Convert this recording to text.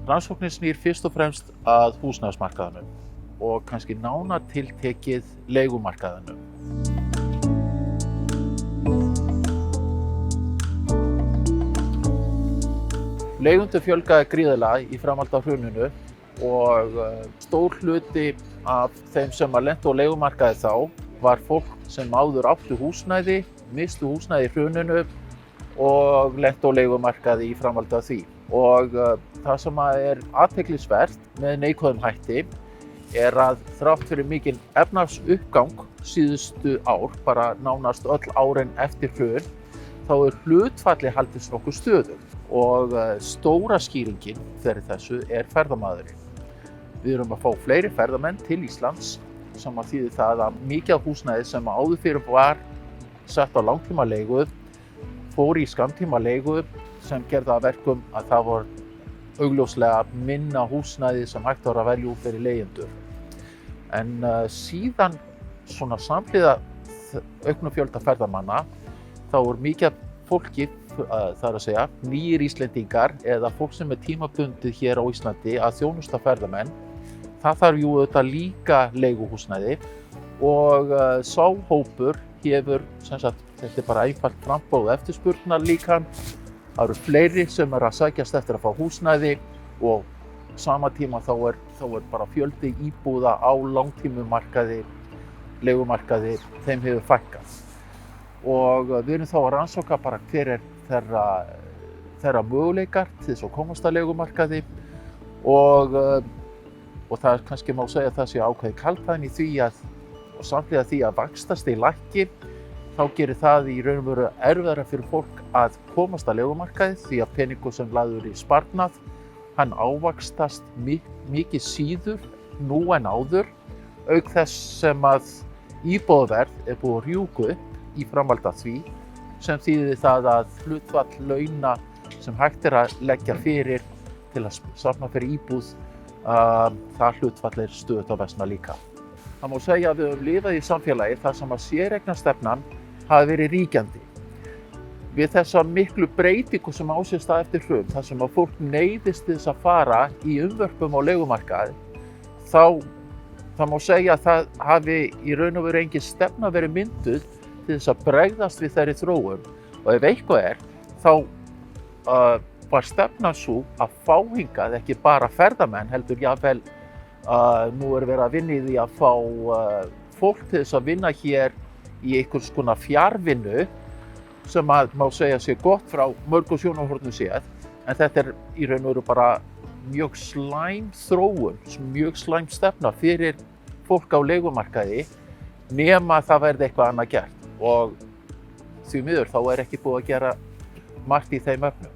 Rannsóknin snýr fyrst og fremst að húsnæðismarkaðinum og kannski nánar tiltekið leigumarkaðinum. Leigjendum fjölgaði gríðarlega í framhaldi af hruninu og stór hluti af þeim sem lentu á leigumarkaði þá var fólk sem áður áttu húsnæði, misstu húsnæði í hruninu og lentu á leigumarkaði í framhaldi af því. Og það sem er athyglisvert með neikvæðum hætti er að þrátt fyrir mikinn efnahagsuppgang síðustu ár, bara nánast öll árin eftir hrun, þá hlutfalli haldist nokkuð stöðugt og stóra skýringin fyrir þessu er ferðamaðurinn. Við erum að fá fleiri ferðamenn til Íslands sem að þýðir það að mikið af húsnæði sem áður fyrir var sett á langtímaleigu fór í skammtímaleigu sem gerði að verkum að það voru augljóslega minna húsnæði sem hægt var að velja úr fyrir leigjendur. En síðan svona samhliða auknum fjölda ferðamanna þá voru mikið af fólki, það er að segja, nýir Íslendingar eða fólk sem er tímabundið hér á Íslandi að þjónusta ferðamenn. Það þarf jú auðvitað líka leiguhúsnæði og sá hópur hefur, sem sagt, þetta er bara einfalt framboð og eftirspurnar líkan. Það eru fleiri sem að sækjast eftir að fá húsnæði og sama tíma þá er bara fjöldi íbúða á langtímumarkaði, leigumarkaði, þeim hefur fækkað. Og við erum þá að rannsóka bara hver er þeirra möguleikar til þess að komast að leigumarkaði og það er kannski má segja að það sé ákveðið kaldhæðni í því og samhliða því að vaxtastig lækki, þá gerir það í raun og veru erfiðara fyrir fólk að komast að leigumarkaði því að peningur sem lagður í sparnað, hann ávaxtast mikið síður nú en áður, auk þess sem að íbúðaverð er búið að rjúka upp í framhaldi af því, sem þýðir það að hlutfall launa sem hægt er að leggja fyrir til að safna fyrir íbúð, það hlutfall er stöðugt á versna líka. Það má segja að við höfum lifað í samfélagi þar sem að séreignarstefnan hafi verið ríkjandi. Við þessar miklu breytingu sem á sér stað eftir hrun, þar sem að fólk neyðist til þess að fara í umvörpum á leigumarkaði, þá það má segja að það hafi í raun og veru engin stefna verið mynduð til þess að bregðast við þeirri þróun. Og ef eitthvað er, þá var stefnan sú að fá hingað ekki bara ferðamenn, heldur jafnvel nú er verið að vinna í því að fá fólk til þess að vinna hér í einhvers konar fjarvinnu sem að má segja sé gott frá mörgum sjónarhornum séð, en þetta er í raun og veru bara mjög slæm þróun, mjög slæm stefna fyrir fólk á leigumarkaði nema það verði eitthvað annað gert og því miður þá er ekki búið að gera margt í þeim efnum.